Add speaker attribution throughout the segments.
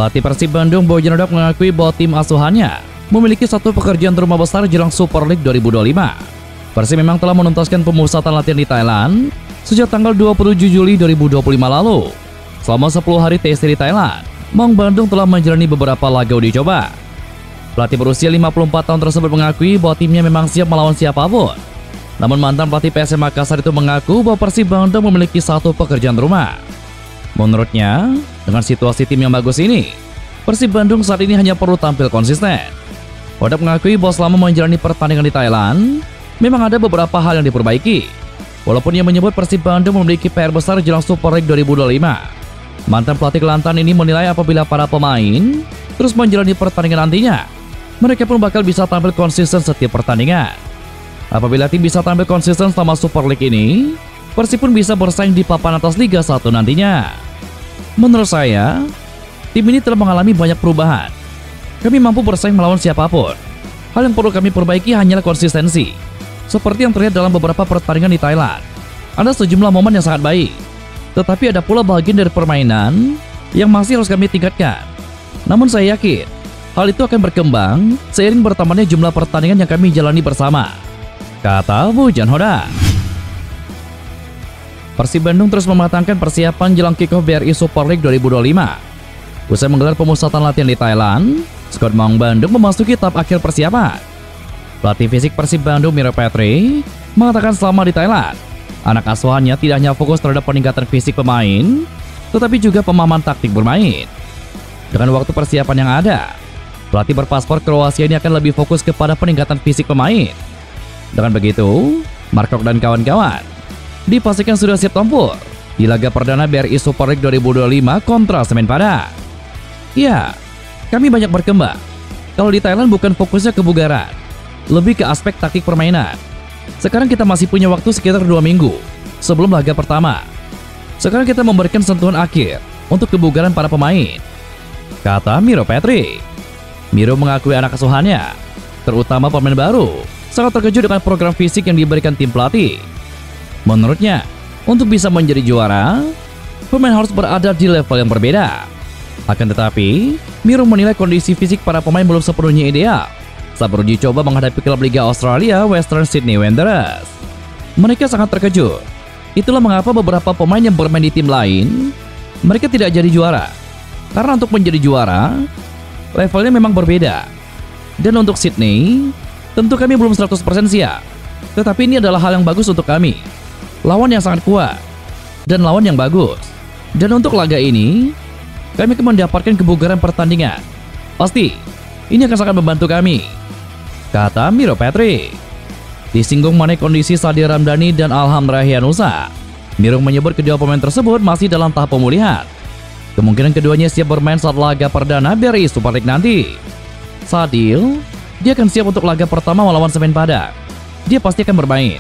Speaker 1: Pelatih Persib Bandung Bojan Hodak mengakui bahwa tim asuhannya memiliki satu pekerjaan rumah besar jelang Super League 2025. Persib memang telah menuntaskan pemusatan latihan di Thailand sejak tanggal 27 Juli 2025 lalu. Selama 10 hari TC di Thailand, Maung Bandung telah menjalani beberapa laga uji coba. Pelatih berusia 54 tahun tersebut mengakui bahwa timnya memang siap melawan siapapun. Namun mantan pelatih PSM Makassar itu mengaku bahwa Persib Bandung memiliki satu pekerjaan rumah. Menurutnya, dengan situasi tim yang bagus ini, Persib Bandung saat ini hanya perlu tampil konsisten. Hodak mengakui bahwa selama menjalani pertandingan di Thailand, memang ada beberapa hal yang diperbaiki. Walaupun ia menyebut Persib Bandung memiliki PR besar jelang Super League 2025. Mantan pelatih Kelantan ini menilai apabila para pemain terus menjalani pertandingan nantinya, mereka pun bakal bisa tampil konsisten setiap pertandingan. Apabila tim bisa tampil konsisten selama Super League ini, Persib pun bisa bersaing di papan atas Liga 1 nantinya. Menurut saya, tim ini telah mengalami banyak perubahan. Kami mampu bersaing melawan siapapun. Hal yang perlu kami perbaiki hanyalah konsistensi. Seperti yang terlihat dalam beberapa pertandingan di Thailand, ada sejumlah momen yang sangat baik. Tetapi ada pula bagian dari permainan yang masih harus kami tingkatkan. Namun saya yakin, hal itu akan berkembang seiring bertambahnya jumlah pertandingan yang kami jalani bersama, kata Bojan Hodak. Persib Bandung terus mematangkan persiapan jelang kick-off BRI Super League 2025. Usai menggelar pemusatan latihan di Thailand, skuad Maung Bandung memasuki tahap akhir persiapan. Pelatih fisik Persib Bandung Miro Petri mengatakan selama di Thailand, anak asuhannya tidak hanya fokus terhadap peningkatan fisik pemain, tetapi juga pemahaman taktik bermain. Dengan waktu persiapan yang ada, pelatih berpaspor Kroasia ini akan lebih fokus kepada peningkatan fisik pemain. Dengan begitu, Markok dan kawan-kawan dipastikan sudah siap tempur di laga perdana BRI Super League 2025 kontra Semen Padang. Ya, kami banyak berkembang. Kalau di Thailand bukan fokusnya kebugaran, lebih ke aspek taktik permainan. Sekarang kita masih punya waktu sekitar 2 minggu sebelum laga pertama. Sekarang kita memberikan sentuhan akhir untuk kebugaran para pemain, kata Miro Petri. Miro mengakui anak asuhannya, terutama pemain baru, sangat terkejut dengan program fisik yang diberikan tim pelatih. Menurutnya, untuk bisa menjadi juara, pemain harus berada di level yang berbeda. Akan tetapi, Miro menilai kondisi fisik para pemain belum sepenuhnya ideal saat beruji coba menghadapi klub Liga Australia Western Sydney Wanderers. Mereka sangat terkejut. Itulah mengapa beberapa pemain yang bermain di tim lain, mereka tidak jadi juara. Karena untuk menjadi juara, levelnya memang berbeda. Dan untuk Sydney, tentu kami belum 100% siap. Tetapi ini adalah hal yang bagus untuk kami. Lawan yang sangat kuat dan lawan yang bagus. Dan untuk laga ini, kami akan mendapatkan kebugaran pertandingan. Pasti, ini akan sangat membantu kami, kata Miro Petri. Disinggung mengenai kondisi Sadir Ramdhani dan Alham Rahianusa, Miro menyebut kedua pemain tersebut masih dalam tahap pemulihan. Kemungkinan keduanya siap bermain saat laga perdana BRI Super League nanti. Sadil, dia akan siap untuk laga pertama melawan Semen Padang. Dia pasti akan bermain,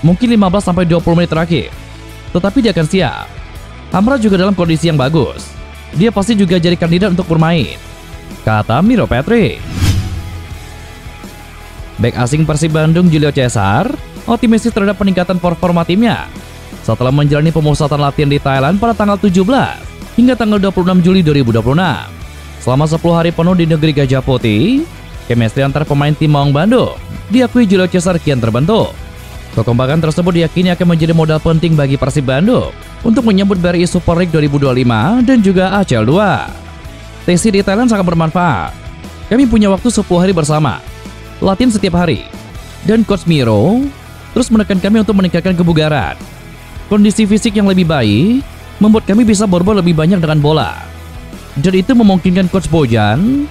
Speaker 1: mungkin 15-20 menit terakhir. Tetapi dia akan siap. Hamra juga dalam kondisi yang bagus. Dia pasti juga jadi kandidat untuk bermain, kata Miro Petri. Bek asing Persib Bandung Julio Cesar optimistis terhadap peningkatan performa timnya setelah menjalani pemusatan latihan di Thailand pada tanggal 17 hingga tanggal 26 Juli 2026. Selama 10 hari penuh di negeri Gajah Putih, chemistry antar pemain tim Maung Bandung diakui Julio Cesar kian terbentuk. Kekompakan tersebut diyakini akan menjadi modal penting bagi Persib Bandung untuk menyambut BRI Super League 2025 dan juga ACL 2. TC di Thailand sangat bermanfaat. Kami punya waktu 10 hari bersama, latihan setiap hari, dan Coach Miro terus menekan kami untuk meningkatkan kebugaran. Kondisi fisik yang lebih baik membuat kami bisa berbuat lebih banyak dengan bola. Dan itu memungkinkan Coach Bojan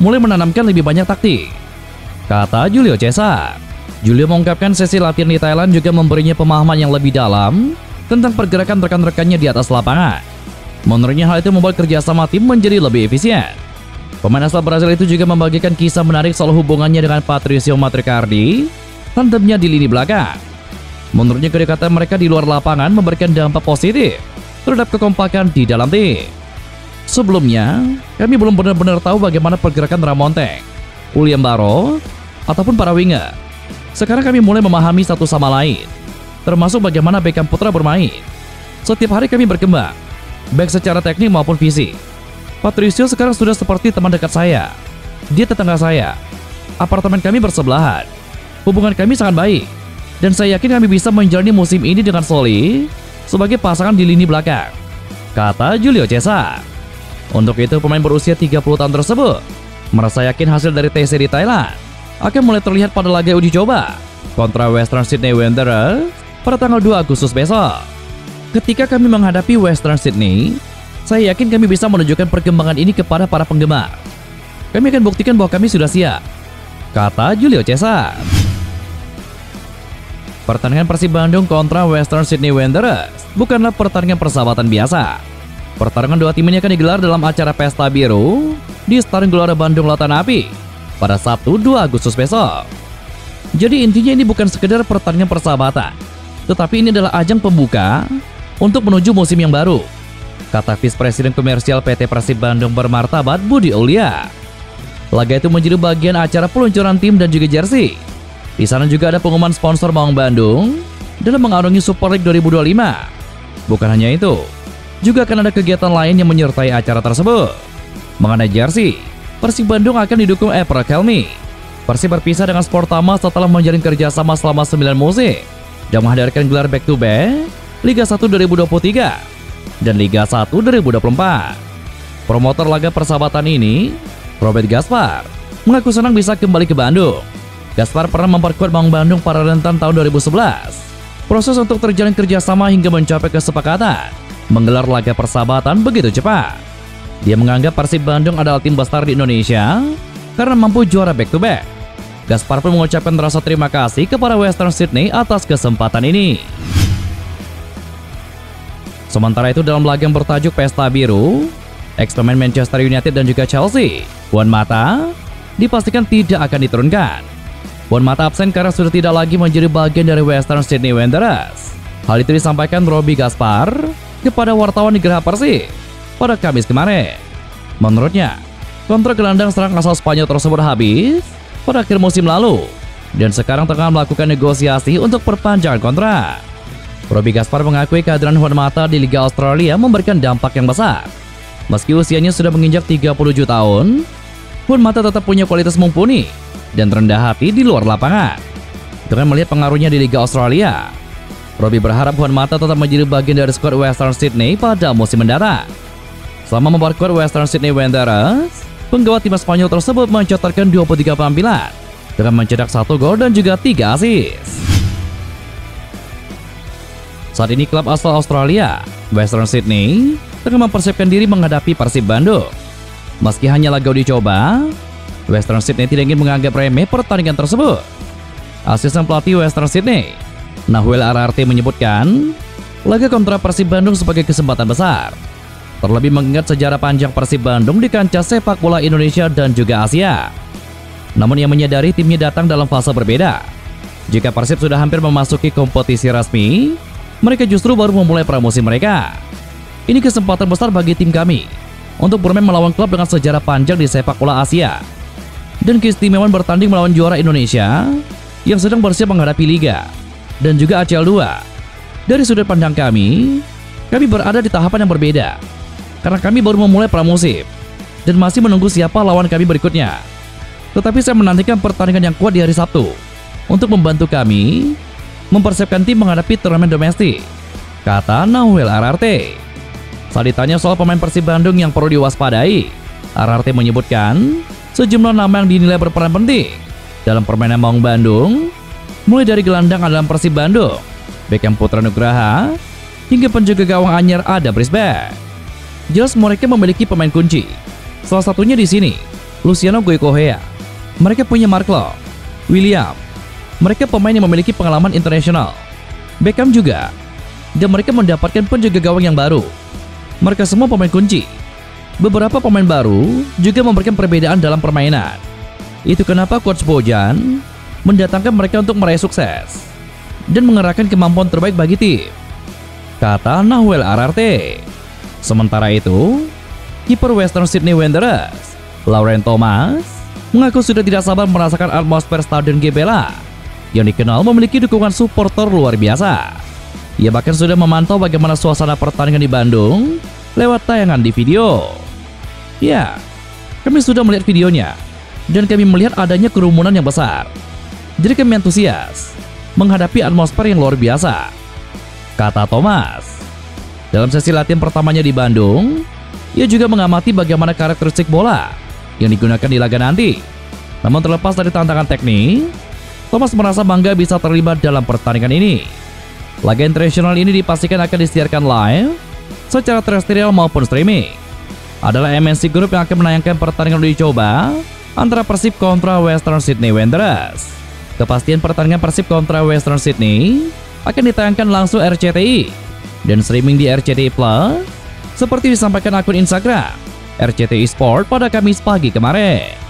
Speaker 1: mulai menanamkan lebih banyak taktik, kata Julio Cesar. Julio mengungkapkan sesi latihan di Thailand juga memberinya pemahaman yang lebih dalam tentang pergerakan rekan-rekannya di atas lapangan. Menurutnya hal itu membuat kerjasama tim menjadi lebih efisien. Pemain asal Brasil itu juga membagikan kisah menarik soal hubungannya dengan Patricio Matricardi, tandemnya di lini belakang. Menurutnya kedekatan mereka di luar lapangan memberikan dampak positif terhadap kekompakan di dalam tim. Sebelumnya, kami belum benar-benar tahu bagaimana pergerakan Ramonteng, William Barrow, ataupun para winger. Sekarang kami mulai memahami satu sama lain, termasuk bagaimana Beckham Putra bermain. Setiap hari kami berkembang, baik secara teknik maupun fisik. Patricio sekarang sudah seperti teman dekat saya. Dia tetangga saya. Apartemen kami bersebelahan. Hubungan kami sangat baik. Dan saya yakin kami bisa menjalani musim ini dengan solid sebagai pasangan di lini belakang, kata Julio Cesar. Untuk itu pemain berusia 30 tahun tersebut merasa yakin hasil dari TC di Thailand akan mulai terlihat pada laga uji coba kontra Western Sydney Wanderers pada tanggal 2 Agustus besok. Ketika kami menghadapi Western Sydney, saya yakin kami bisa menunjukkan perkembangan ini kepada para penggemar. Kami akan buktikan bahwa kami sudah siap, kata Julio Cesar. Pertandingan Persib Bandung kontra Western Sydney Wanderers bukanlah pertandingan persahabatan biasa. Pertarungan dua tim ini akan digelar dalam acara Pesta Biru di Stadion Gelora Bandung Lautan Api pada Sabtu 2 Agustus besok. Jadi intinya ini bukan sekedar pertandingan persahabatan, tetapi ini adalah ajang pembuka untuk menuju musim yang baru, kata Vice Presiden Komersial PT Persib Bandung Bermartabat Budi Aulia. Laga itu menjadi bagian acara peluncuran tim dan juga jersey. Di sana juga ada pengumuman sponsor Maung Bandung dalam mengarungi Super League 2025. Bukan hanya itu, juga akan ada kegiatan lain yang menyertai acara tersebut. Mengenai jersey, Persib Bandung akan didukung April Helmi. Persib berpisah dengan Sportama setelah menjalin kerjasama selama 9 musim dan menghadirkan gelar back-to-back Liga 1 2023 dan Liga 1 2024. Promotor laga persahabatan ini, Robert Gaspar, mengaku senang bisa kembali ke Bandung. Gaspar pernah memperkuat Maung Bandung pada rentan tahun 2011. Proses untuk terjalin kerjasama hingga mencapai kesepakatan menggelar laga persahabatan begitu cepat. Dia menganggap Persib Bandung adalah tim besar di Indonesia karena mampu juara back-to-back. Gaspar pun mengucapkan rasa terima kasih kepada Western Sydney atas kesempatan ini. Sementara itu dalam laga yang bertajuk Pesta Biru, ex-pemain Manchester United dan juga Chelsea, Juan Mata, dipastikan tidak akan diturunkan. Juan Mata absen karena sudah tidak lagi menjadi bagian dari Western Sydney Wanderers. Hal itu disampaikan Robbie Gaspar kepada wartawan di Geraha Persib pada Kamis kemarin. Menurutnya, kontrak gelandang serang asal Spanyol tersebut habis pada akhir musim lalu dan sekarang tengah melakukan negosiasi untuk perpanjangan kontrak. Robbie Gaspar mengakui kehadiran Juan Mata di Liga Australia memberikan dampak yang besar. Meski usianya sudah menginjak 37 tahun, Juan Mata tetap punya kualitas mumpuni dan rendah hati di luar lapangan. Dengan melihat pengaruhnya di Liga Australia, Robbie berharap Juan Mata tetap menjadi bagian dari skuad Western Sydney pada musim mendatang. Selama memperkuat Western Sydney Wanderers, penggawa timnas Spanyol tersebut mencatatkan 23 penampilan dengan mencetak 1 gol dan juga 3 assist. Saat ini klub asal Australia, Western Sydney, tengah mempersiapkan diri menghadapi Persib Bandung. Meski hanya laga uji coba, Western Sydney tidak ingin menganggap remeh pertandingan tersebut. Asisten pelatih Western Sydney, Nahuel Ararte, menyebutkan laga kontra Persib Bandung sebagai kesempatan besar. Terlebih mengingat sejarah panjang Persib Bandung di kancah sepak bola Indonesia dan juga Asia. Namun ia menyadari timnya datang dalam fase berbeda. Jika Persib sudah hampir memasuki kompetisi resmi, mereka justru baru memulai pramusim mereka. Ini kesempatan besar bagi tim kami untuk bermain melawan klub dengan sejarah panjang di sepak bola Asia dan keistimewaan bertanding melawan juara Indonesia yang sedang bersiap menghadapi Liga dan juga ACL 2. Dari sudut pandang kami berada di tahapan yang berbeda karena kami baru memulai pramusim dan masih menunggu siapa lawan kami berikutnya. Tetapi saya menantikan pertandingan yang kuat di hari Sabtu untuk membantu kami mempersiapkan tim menghadapi turnamen domestik, kata Nahuel Ararte. Saat ditanya soal pemain Persib Bandung yang perlu diwaspadai, Ararte menyebutkan sejumlah nama yang dinilai berperan penting dalam permainan Maung Bandung, mulai dari gelandang andalan Persib Bandung, Beckham Putra Nugraha, hingga penjaga gawang anyar Ada Brisbane. Jelas mereka memiliki pemain kunci. Salah satunya di sini, Luciano Goicoechea. Mereka punya Mark Locke, William. Mereka pemain yang memiliki pengalaman internasional. Beckham juga. Dan mereka mendapatkan penjaga gawang yang baru. Mereka semua pemain kunci. Beberapa pemain baru juga memberikan perbedaan dalam permainan. Itu kenapa Coach Bojan mendatangkan mereka untuk meraih sukses dan mengerahkan kemampuan terbaik bagi tim, kata Nahuel Ararte. Sementara itu, kiper Western Sydney Wanderers, Lauren Thomas, mengaku sudah tidak sabar merasakan atmosfer Stadion GBLA yang dikenal memiliki dukungan supporter luar biasa. Ia bahkan sudah memantau bagaimana suasana pertandingan di Bandung lewat tayangan di video. Ya, kami sudah melihat videonya, dan kami melihat adanya kerumunan yang besar. Jadi kami antusias menghadapi atmosfer yang luar biasa, kata Thomas. Dalam sesi latihan pertamanya di Bandung, ia juga mengamati bagaimana karakteristik bola yang digunakan di laga nanti. Namun terlepas dari tantangan teknik, Thomas merasa bangga bisa terlibat dalam pertandingan ini. Laga internasional ini dipastikan akan disiarkan live secara terestrial maupun streaming. Adalah MNC Group yang akan menayangkan pertandingan uji coba antara Persib kontra Western Sydney Wanderers. Kepastian pertandingan Persib kontra Western Sydney akan ditayangkan langsung RCTI dan streaming di RCTI Plus seperti disampaikan akun Instagram RCTI Sport pada Kamis pagi kemarin.